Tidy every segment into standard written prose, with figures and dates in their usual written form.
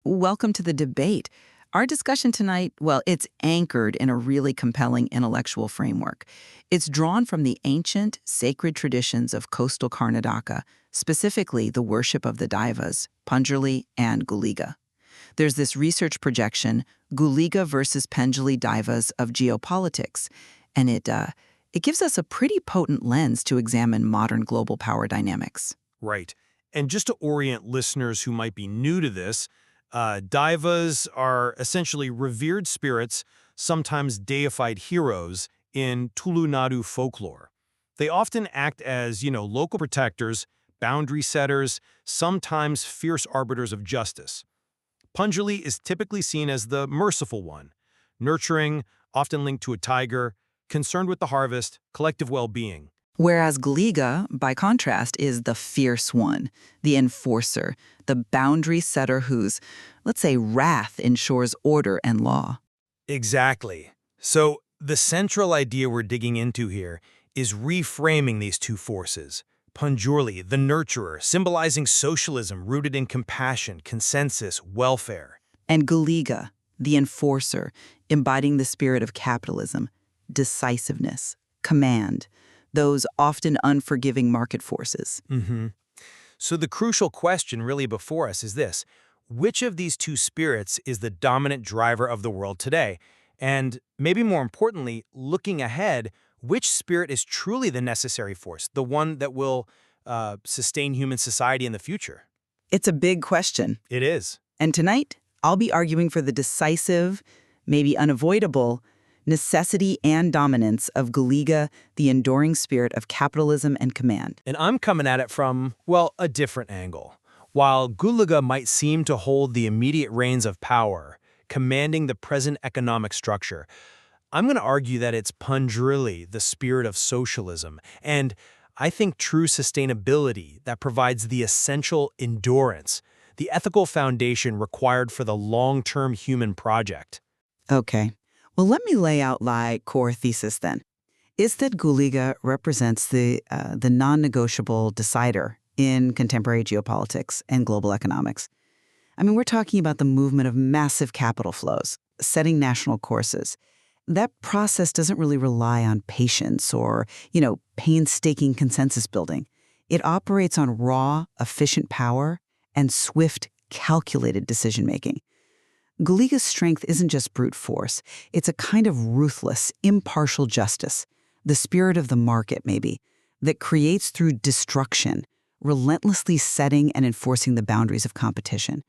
Welcome to the debate. Our discussion tonight, well, it's anchored in a really compelling intellectual framework. It's drawn from the ancient, sacred traditions of coastal Karnataka, specifically the worship of the Daivas, Panjurli, and Guliga. There's this research projection, Guliga versus Panjurli Daivas of Geopolitics, and it gives us a pretty potent lens to examine modern global power dynamics. Right. And just to orient listeners who might be new to this, Daivas are essentially revered spirits, sometimes deified heroes, in Tulu Nadu folklore. They often act as, local protectors, boundary setters, sometimes fierce arbiters of justice. Panjurli is typically seen as the merciful one, nurturing, often linked to a tiger, concerned with the harvest, collective well-being. Whereas Guliga, by contrast, is the fierce one, the enforcer, the boundary setter whose, let's say, wrath ensures order and law. Exactly. So the central idea we're digging into here is reframing these two forces. Panjurli, the nurturer, symbolizing socialism rooted in compassion, consensus, welfare. And Guliga, the enforcer, embodying the spirit of capitalism, decisiveness, command, those often unforgiving market forces. So the crucial question really before us is this: which of these two spirits is the dominant driver of the world today? And maybe more importantly, looking ahead, which spirit is truly the necessary force, the one that will sustain human society in the future? It's a big question. It is. And tonight, I'll be arguing for the decisive, maybe unavoidable, necessity and dominance of Guliga, the enduring spirit of capitalism and command. And I'm coming at it from, well, a different angle. While Guliga might seem to hold the immediate reins of power, commanding the present economic structure, I'm going to argue that it's Panjurli, the spirit of socialism, and I think true sustainability that provides the essential endurance, the ethical foundation required for the long-term human project. Okay. Well, let me lay out my core thesis then. Is that Guliga represents the non-negotiable decider in contemporary geopolitics and global economics. I mean, we're talking about the movement of massive capital flows, setting national courses. That process doesn't really rely on patience or, painstaking consensus building. It operates on raw, efficient power and swift, calculated decision-making. Guliga's strength isn't just brute force. It's a kind of ruthless, impartial justice, the spirit of the market, maybe, that creates through destruction, relentlessly setting and enforcing the boundaries of competition.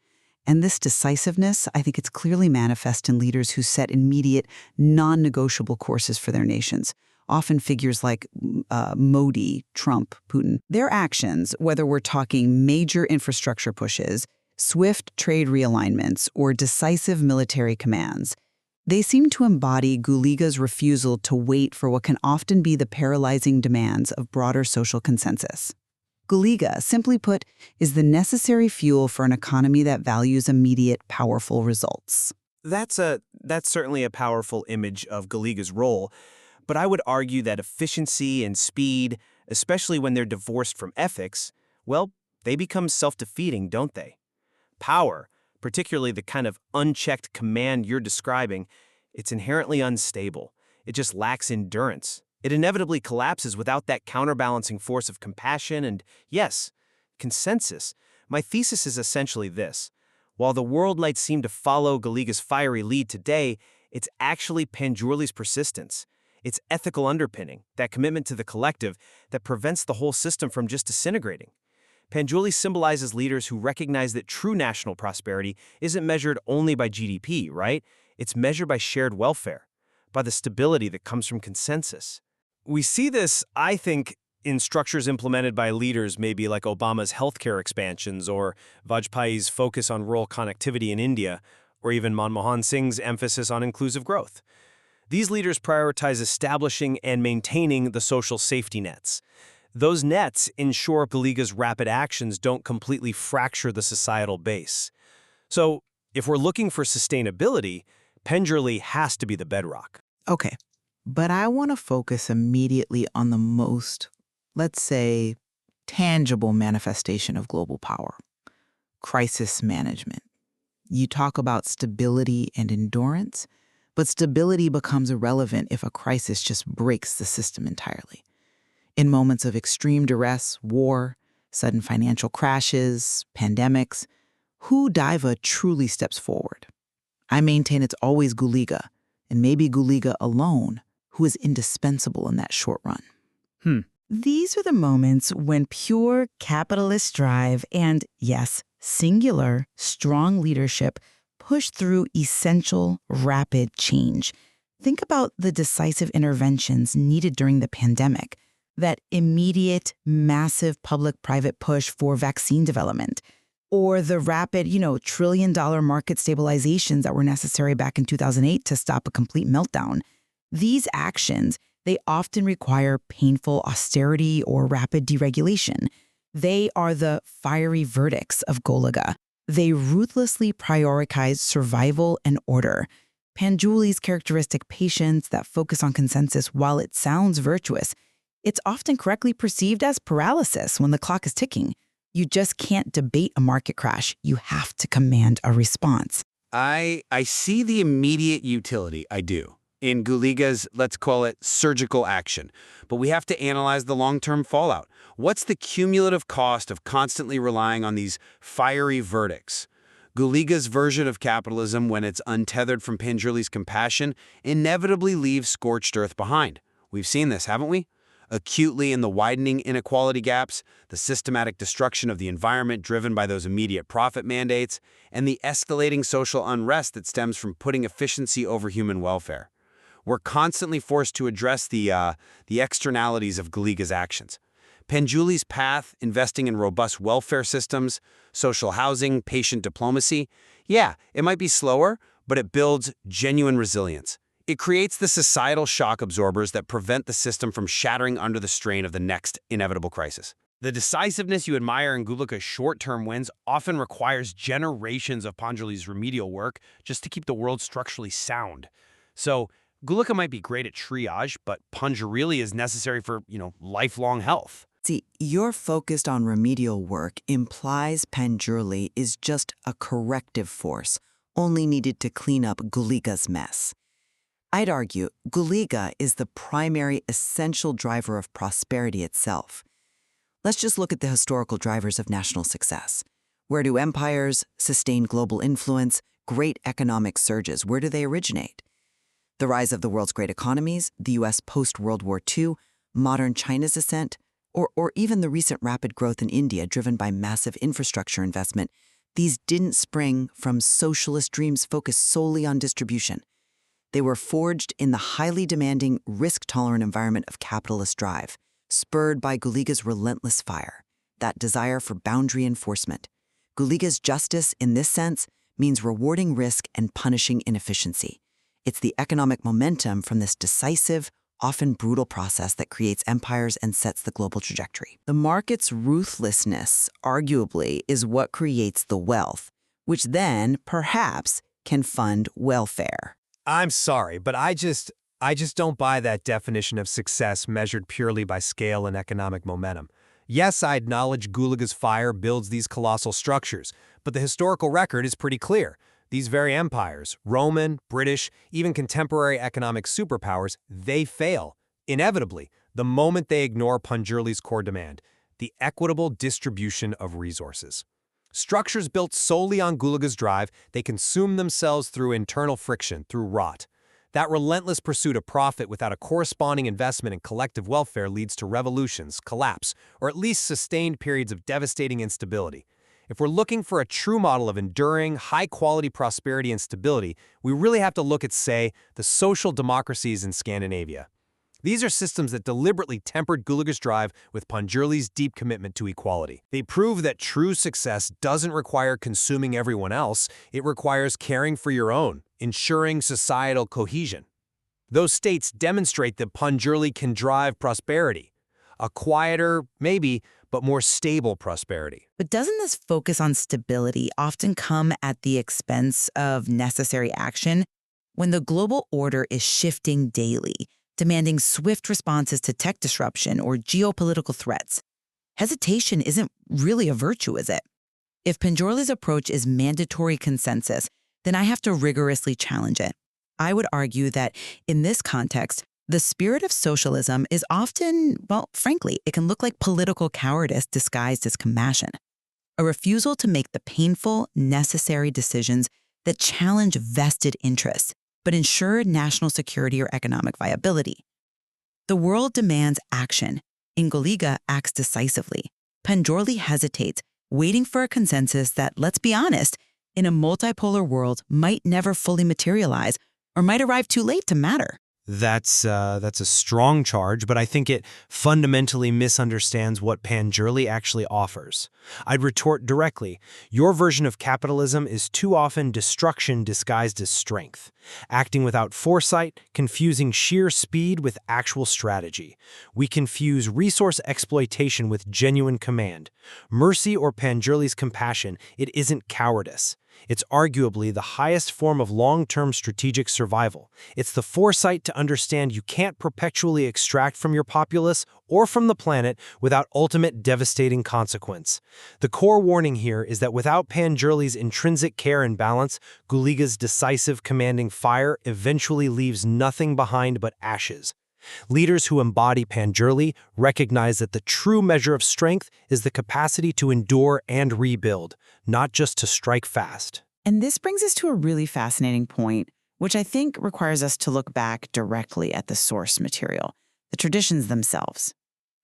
And this decisiveness, I think it's clearly manifest in leaders who set immediate, non-negotiable courses for their nations, often figures like Modi, Trump, Putin. Their actions, whether we're talking major infrastructure pushes, swift trade realignments, or decisive military commands, they seem to embody Guliga's refusal to wait for what can often be the paralyzing demands of broader social consensus. Guliga, simply put, is the necessary fuel for an economy that values immediate, powerful results. That's certainly a powerful image of Guliga's role, but I would argue that efficiency and speed, especially when they're divorced from ethics, well, they become self-defeating, don't they? Power, particularly the kind of unchecked command you're describing, it's inherently unstable. It just lacks endurance. It inevitably collapses without that counterbalancing force of compassion and, yes, consensus. My thesis is essentially this. While the world might seem to follow Guliga's fiery lead today, it's actually Panjurli's persistence, its ethical underpinning, that commitment to the collective that prevents the whole system from just disintegrating. Panjurli symbolizes leaders who recognize that true national prosperity isn't measured only by GDP, right? It's measured by shared welfare, by the stability that comes from consensus. We see this, I think, in structures implemented by leaders maybe like Obama's healthcare expansions or Vajpayee's focus on rural connectivity in India, or even Manmohan Singh's emphasis on inclusive growth. These leaders prioritize establishing and maintaining the social safety nets. Those nets ensure Guliga's rapid actions don't completely fracture the societal base. So, if we're looking for sustainability, Panjurli has to be the bedrock. Okay, but I want to focus immediately on the most, let's say, tangible manifestation of global power: crisis management. You talk about stability and endurance, but stability becomes irrelevant if a crisis just breaks the system entirely. In moments of extreme duress, war, sudden financial crashes, pandemics, who Daiva truly steps forward? I maintain it's always Guliga, and maybe Guliga alone, who is indispensable in that short run. These are the moments when pure capitalist drive and, yes, singular, strong leadership push through essential, rapid change. Think about the decisive interventions needed during the pandemic, that immediate, massive public-private push for vaccine development, or the rapid, trillion-dollar market stabilizations that were necessary back in 2008 to stop a complete meltdown. These actions, they often require painful austerity or rapid deregulation. They are the fiery verdicts of Guliga. They ruthlessly prioritize survival and order. Panjurli's characteristic patience that focus on consensus, while it sounds virtuous, it's often correctly perceived as paralysis when the clock is ticking. You just can't debate a market crash. You have to command a response. I see the immediate utility, I do, in Guliga's, let's call it, surgical action. But we have to analyze the long-term fallout. What's the cumulative cost of constantly relying on these fiery verdicts? Guliga's version of capitalism, when it's untethered from Panjurli's compassion, inevitably leaves scorched earth behind. We've seen this, haven't we? Acutely in the widening inequality gaps, the systematic destruction of the environment driven by those immediate profit mandates, and the escalating social unrest that stems from putting efficiency over human welfare. We're constantly forced to address the externalities of Guliga's actions. Panjurli's path, investing in robust welfare systems, social housing, patient diplomacy, yeah, it might be slower, but it builds genuine resilience. It creates the societal shock absorbers that prevent the system from shattering under the strain of the next inevitable crisis. The decisiveness you admire in Guliga's short-term wins often requires generations of Panjurli's remedial work just to keep the world structurally sound. So, Guliga might be great at triage, but Panjurli is necessary for, lifelong health. See, your focused on remedial work implies Panjurli is just a corrective force, only needed to clean up Guliga's mess. I'd argue Guliga is the primary essential driver of prosperity itself. Let's just look at the historical drivers of national success. Where do empires, sustained global influence, great economic surges, where do they originate? The rise of the world's great economies, the U.S. post-World War II, modern China's ascent, or even the recent rapid growth in India driven by massive infrastructure investment, these didn't spring from socialist dreams focused solely on distribution. They were forged in the highly demanding, risk-tolerant environment of capitalist drive, spurred by Guliga's relentless fire, that desire for boundary enforcement. Guliga's justice, in this sense, means rewarding risk and punishing inefficiency. It's the economic momentum from this decisive, often brutal process that creates empires and sets the global trajectory. The market's ruthlessness, arguably, is what creates the wealth, which then, perhaps, can fund welfare. I'm sorry, but I just don't buy that definition of success measured purely by scale and economic momentum. Yes, I acknowledge Guliga's fire builds these colossal structures, but the historical record is pretty clear. These very empires, Roman, British, even contemporary economic superpowers, they fail, inevitably, the moment they ignore Panjurli's core demand, the equitable distribution of resources. Structures built solely on Guliga's drive, they consume themselves through internal friction, through rot. That relentless pursuit of profit without a corresponding investment in collective welfare leads to revolutions, collapse, or at least sustained periods of devastating instability. If we're looking for a true model of enduring, high-quality prosperity and stability, we really have to look at, say, the social democracies in Scandinavia. These are systems that deliberately tempered Guliga's drive with Panjurli's deep commitment to equality. They prove that true success doesn't require consuming everyone else, it requires caring for your own, ensuring societal cohesion. Those states demonstrate that Panjurli can drive prosperity. A quieter, maybe, but more stable prosperity. But doesn't this focus on stability often come at the expense of necessary action? When the global order is shifting daily, demanding swift responses to tech disruption or geopolitical threats, hesitation isn't really a virtue, is it? If Panjurli's approach is mandatory consensus, then I have to rigorously challenge it. I would argue that in this context, the spirit of socialism is often, well, frankly, it can look like political cowardice disguised as compassion. A refusal to make the painful, necessary decisions that challenge vested interests, but ensure national security or economic viability. The world demands action. Guliga acts decisively. Panjurli hesitates, waiting for a consensus that, let's be honest, in a multipolar world might never fully materialize or might arrive too late to matter. That's a strong charge, but I think it fundamentally misunderstands what Panjurli actually offers. I'd retort directly, your version of capitalism is too often destruction disguised as strength, acting without foresight, confusing sheer speed with actual strategy. We confuse resource exploitation with genuine command. Mercy or Panjurli's compassion, it isn't cowardice. It's arguably the highest form of long-term strategic survival. It's the foresight to understand you can't perpetually extract from your populace or from the planet without ultimate devastating consequence. The core warning here is that without Panjurli's intrinsic care and balance, Guliga's decisive, commanding fire eventually leaves nothing behind but ashes. Leaders who embody Panjurli recognize that the true measure of strength is the capacity to endure and rebuild, not just to strike fast. And this brings us to a really fascinating point, which I think requires us to look back directly at the source material, the traditions themselves.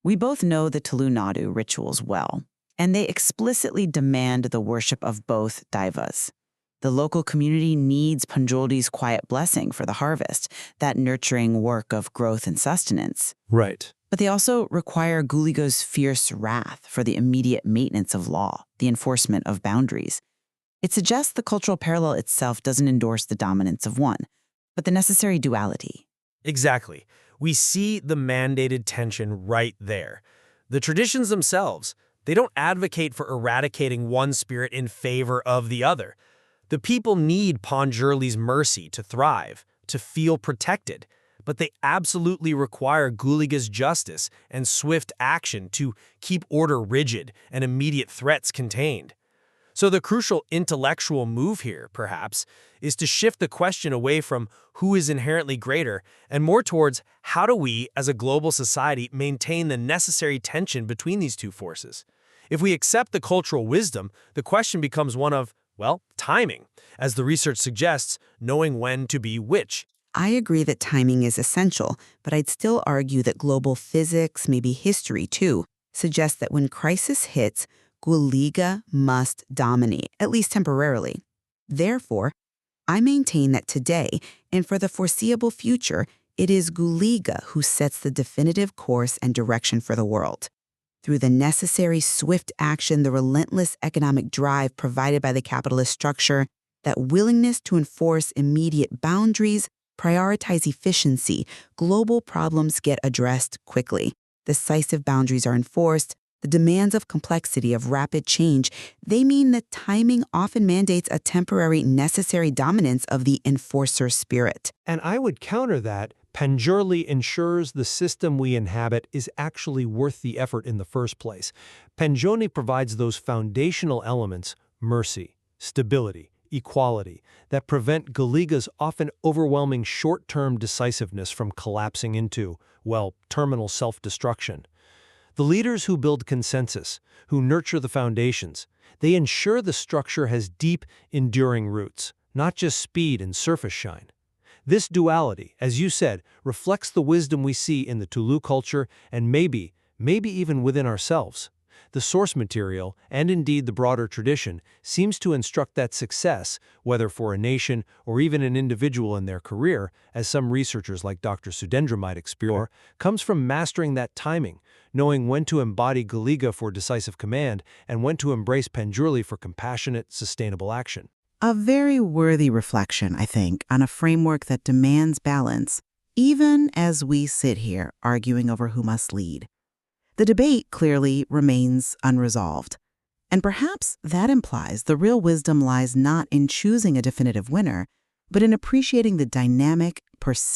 We both know the Tulu Nadu rituals well, and they explicitly demand the worship of both Daivas. The local community needs Panjurli's quiet blessing for the harvest, that nurturing work of growth and sustenance. Right. But they also require Guliga's fierce wrath for the immediate maintenance of law, the enforcement of boundaries. It suggests the cultural parallel itself doesn't endorse the dominance of one, but the necessary duality. Exactly. We see the mandated tension right there. The traditions themselves, they don't advocate for eradicating one spirit in favor of the other. The people need Panjurli's mercy to thrive, to feel protected, but they absolutely require Guliga's justice and swift action to keep order rigid and immediate threats contained. So the crucial intellectual move here, perhaps, is to shift the question away from who is inherently greater and more towards how do we, as a global society, maintain the necessary tension between these two forces. If we accept the cultural wisdom, the question becomes one of, well, timing, as the research suggests, knowing when to be which. I agree that timing is essential, but I'd still argue that global physics, maybe history too, suggests that when crisis hits, Guliga must dominate, at least temporarily. Therefore, I maintain that today, and for the foreseeable future, it is Guliga who sets the definitive course and direction for the world. Through the necessary swift action, the relentless economic drive provided by the capitalist structure, that willingness to enforce immediate boundaries, prioritize efficiency, global problems get addressed quickly. Decisive boundaries are enforced. The demands of complexity, of rapid change, they mean that timing often mandates a temporary necessary dominance of the enforcer spirit. And I would counter that Panjurli ensures the system we inhabit is actually worth the effort in the first place. Panjurli provides those foundational elements, mercy, stability, equality, that prevent Guliga's often overwhelming short-term decisiveness from collapsing into, well, terminal self-destruction. The leaders who build consensus, who nurture the foundations, they ensure the structure has deep, enduring roots, not just speed and surface shine. This duality, as you said, reflects the wisdom we see in the Tulu culture and maybe even within ourselves. The source material, and indeed the broader tradition, seems to instruct that success, whether for a nation or even an individual in their career, as some researchers like Dr. Sudheendra might explore, comes from mastering that timing, knowing when to embody Guliga for decisive command and when to embrace Panjurli for compassionate, sustainable action. A very worthy reflection, I think, on a framework that demands balance, even as we sit here arguing over who must lead. The debate clearly remains unresolved, and perhaps that implies the real wisdom lies not in choosing a definitive winner, but in appreciating the dynamic, persistent